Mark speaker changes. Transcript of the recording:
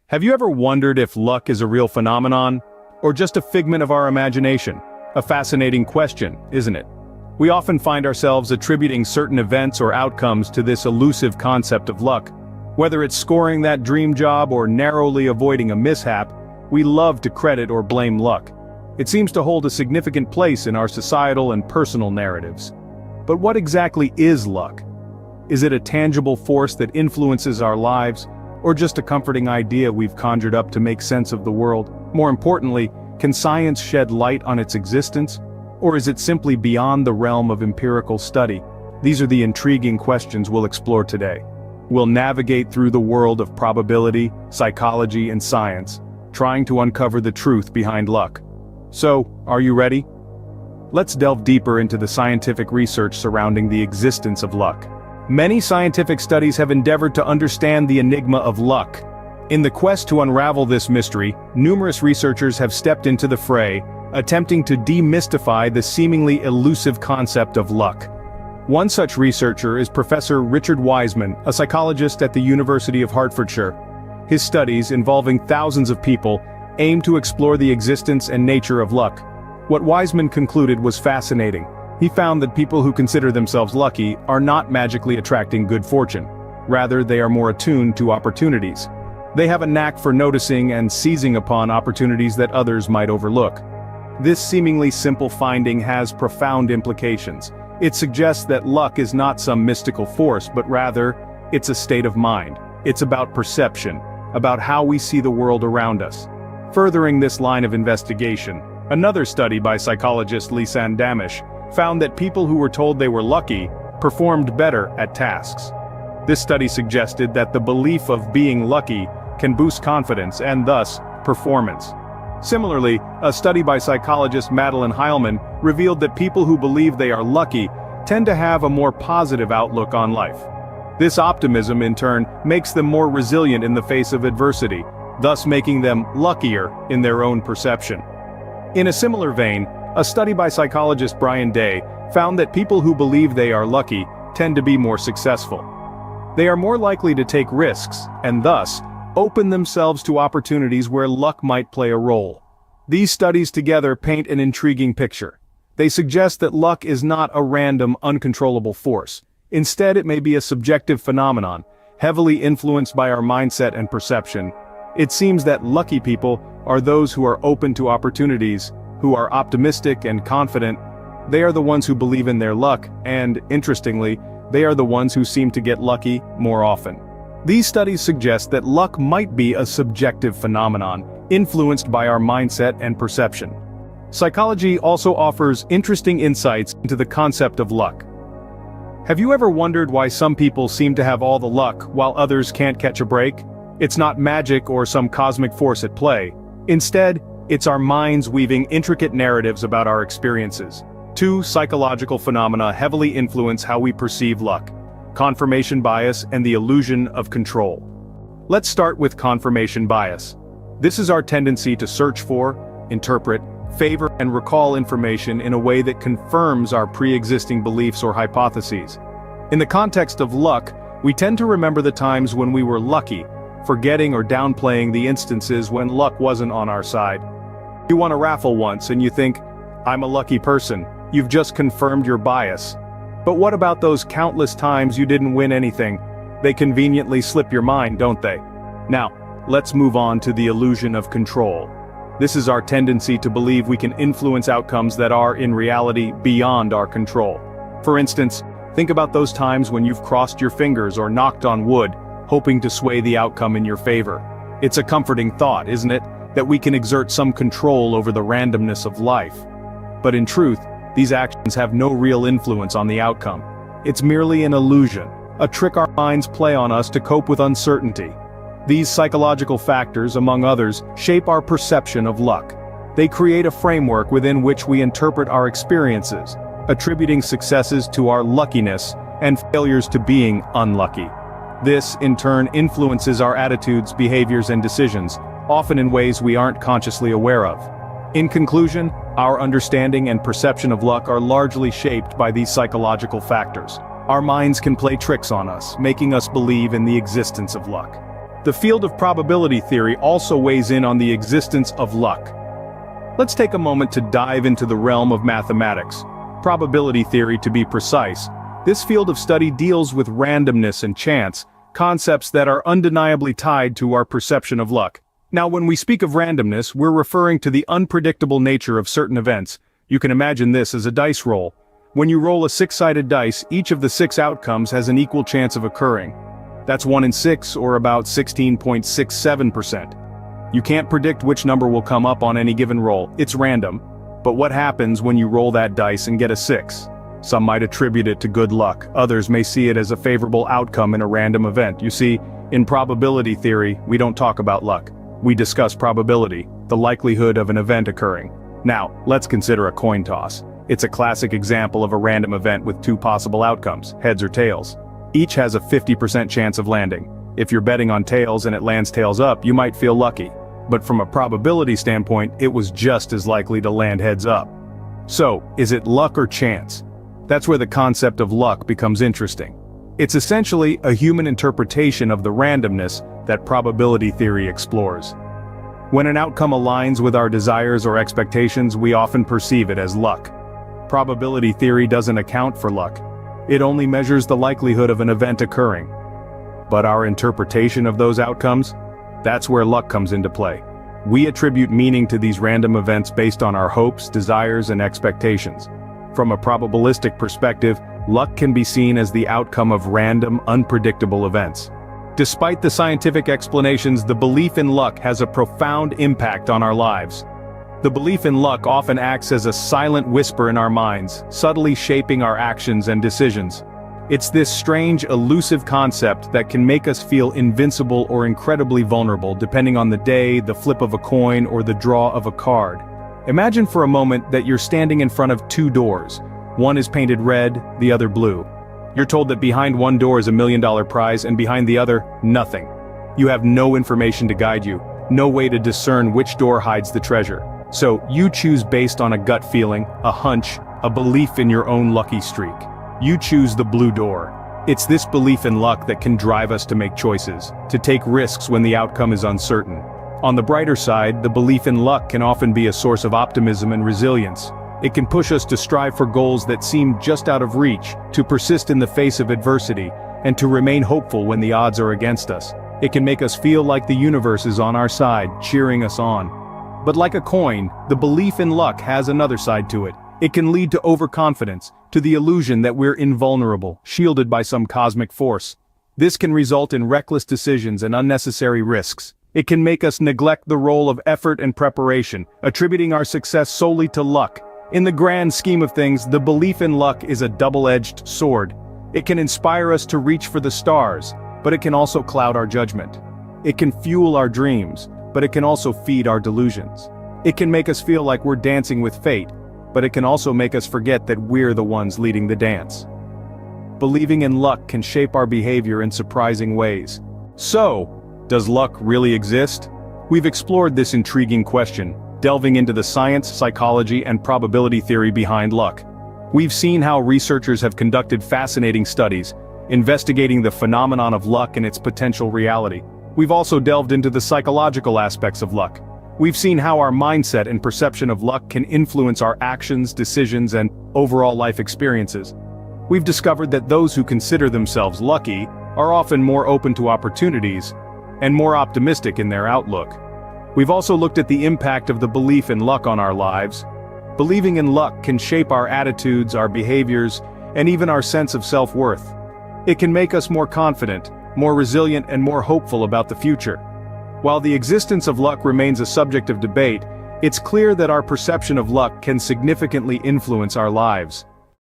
Speaker 1: Have you ever wondered if luck is a real phenomenon, or just a figment of our imagination? A fascinating question, isn't it? We often find ourselves attributing certain events or outcomes to this elusive concept of luck. Whether it's scoring that dream job or narrowly avoiding a mishap, we love to credit or blame luck. It seems to hold a significant place in our societal and personal narratives. But what exactly is luck? Is it a tangible force that influences our lives, or just a comforting idea we've conjured up to make sense of the world? More importantly, can science shed light on its existence? Or is it simply beyond the realm of empirical study? These are the intriguing questions we'll explore today. We'll navigate through the world of probability, psychology, and science, trying to uncover the truth behind luck. So, are you ready? Let's delve deeper into the scientific research surrounding the existence of luck. Many scientific studies have endeavored to understand the enigma of luck. In the quest to unravel this mystery, numerous researchers have stepped into the fray, attempting to demystify the seemingly elusive concept of luck. One such researcher is Professor Richard Wiseman, a psychologist at the University of Hertfordshire. His studies, involving thousands of people, aim to explore the existence and nature of luck. What Wiseman concluded was fascinating. He found that people who consider themselves lucky are not magically attracting good fortune. Rather, they are more attuned to opportunities. They have a knack for noticing and seizing upon opportunities that others might overlook. This seemingly simple finding has profound implications. It suggests that luck is not some mystical force, but rather, it's a state of mind. It's about perception, about how we see the world around us. Furthering this line of investigation, another study by psychologist Lisanne Damisch found that people who were told they were lucky performed better at tasks. This study suggested that the belief of being lucky can boost confidence and thus, performance. Similarly, a study by psychologist Madeline Heilman revealed that people who believe they are lucky tend to have a more positive outlook on life. This optimism, in turn, makes them more resilient in the face of adversity, thus making them luckier in their own perception. In a similar vein, a study by psychologist Brian Day found that people who believe they are lucky tend to be more successful. They are more likely to take risks, and thus, open themselves to opportunities where luck might play a role. These studies together paint an intriguing picture. They suggest that luck is not a random, uncontrollable force. Instead, it may be a subjective phenomenon, heavily influenced by our mindset and perception. It seems that lucky people are those who are open to opportunities, who are optimistic and confident. They are the ones who believe in their luck, and, interestingly, they are the ones who seem to get lucky more often. These studies suggest that luck might be a subjective phenomenon, influenced by our mindset and perception. Psychology also offers interesting insights into the concept of luck. Have you ever wondered why some people seem to have all the luck while others can't catch a break? It's not magic or some cosmic force at play. Instead, it's our minds weaving intricate narratives about our experiences. Two psychological phenomena heavily influence how we perceive luck: confirmation bias and the illusion of control. Let's start with confirmation bias. This is our tendency to search for, interpret, favor, and recall information in a way that confirms our pre-existing beliefs or hypotheses. In the context of luck, we tend to remember the times when we were lucky, forgetting or downplaying the instances when luck wasn't on our side. You won a raffle once and you think, "I'm a lucky person." You've just confirmed your bias. But what about those countless times you didn't win anything? They conveniently slip your mind, don't they? Now, let's move on to the illusion of control. This is our tendency to believe we can influence outcomes that are, in reality, beyond our control. For instance, think about those times when you've crossed your fingers or knocked on wood, hoping to sway the outcome in your favor. It's a comforting thought, isn't it, that we can exert some control over the randomness of life. But in truth, these actions have no real influence on the outcome. It's merely an illusion, a trick our minds play on us to cope with uncertainty. These psychological factors, among others, shape our perception of luck. They create a framework within which we interpret our experiences, attributing successes to our luckiness and failures to being unlucky. This, in turn, influences our attitudes, behaviors, and decisions, often in ways we aren't consciously aware of. In conclusion, our understanding and perception of luck are largely shaped by these psychological factors. Our minds can play tricks on us, making us believe in the existence of luck. The field of probability theory also weighs in on the existence of luck. Let's take a moment to dive into the realm of mathematics. Probability theory, to be precise. This field of study deals with randomness and chance, concepts that are undeniably tied to our perception of luck. Now, when we speak of randomness, we're referring to the unpredictable nature of certain events. You can imagine this as a dice roll. When you roll a six-sided dice, each of the 6 outcomes has an equal chance of occurring. That's 1 in 6, or about 16.67%. You can't predict which number will come up on any given roll, it's random. But what happens when you roll that dice and get a 6? Some might attribute it to good luck, others may see it as a favorable outcome in a random event. You see, in probability theory, we don't talk about luck. We discuss probability, the likelihood of an event occurring. Now, let's consider a coin toss. It's a classic example of a random event with 2 possible outcomes, heads or tails. Each has a 50% chance of landing. If you're betting on tails and it lands tails up, you might feel lucky. But from a probability standpoint, it was just as likely to land heads up. So, is it luck or chance? That's where the concept of luck becomes interesting. It's essentially a human interpretation of the randomness that probability theory explores. When an outcome aligns with our desires or expectations, we often perceive it as luck. Probability theory doesn't account for luck. It only measures the likelihood of an event occurring. But our interpretation of those outcomes? That's where luck comes into play. We attribute meaning to these random events based on our hopes, desires, and expectations. From a probabilistic perspective, luck can be seen as the outcome of random, unpredictable events. Despite the scientific explanations, the belief in luck has a profound impact on our lives. The belief in luck often acts as a silent whisper in our minds, subtly shaping our actions and decisions. It's this strange, elusive concept that can make us feel invincible or incredibly vulnerable depending on the day, the flip of a coin, or the draw of a card. Imagine for a moment that you're standing in front of 2 doors. One is painted red, the other blue. You're told that behind one door is $1 million prize and behind the other, nothing. You have no information to guide you, no way to discern which door hides the treasure. So, you choose based on a gut feeling, a hunch, a belief in your own lucky streak. You choose the blue door. It's this belief in luck that can drive us to make choices, to take risks when the outcome is uncertain. On the brighter side, the belief in luck can often be a source of optimism and resilience. It can push us to strive for goals that seem just out of reach, to persist in the face of adversity, and to remain hopeful when the odds are against us. It can make us feel like the universe is on our side, cheering us on. But like a coin, the belief in luck has another side to it. It can lead to overconfidence, to the illusion that we're invulnerable, shielded by some cosmic force. This can result in reckless decisions and unnecessary risks. It can make us neglect the role of effort and preparation, attributing our success solely to luck. In the grand scheme of things, the belief in luck is a double-edged sword. It can inspire us to reach for the stars, but it can also cloud our judgment. It can fuel our dreams, but it can also feed our delusions. It can make us feel like we're dancing with fate, but it can also make us forget that we're the ones leading the dance. Believing in luck can shape our behavior in surprising ways. So, does luck really exist? We've explored this intriguing question, delving into the science, psychology, and probability theory behind luck. We've seen how researchers have conducted fascinating studies, investigating the phenomenon of luck and its potential reality. We've also delved into the psychological aspects of luck. We've seen how our mindset and perception of luck can influence our actions, decisions, and overall life experiences. We've discovered that those who consider themselves lucky are often more open to opportunities and more optimistic in their outlook. We've also looked at the impact of the belief in luck on our lives. Believing in luck can shape our attitudes, our behaviors, and even our sense of self-worth. It can make us more confident, more resilient, and more hopeful about the future. While the existence of luck remains a subject of debate, it's clear that our perception of luck can significantly influence our lives.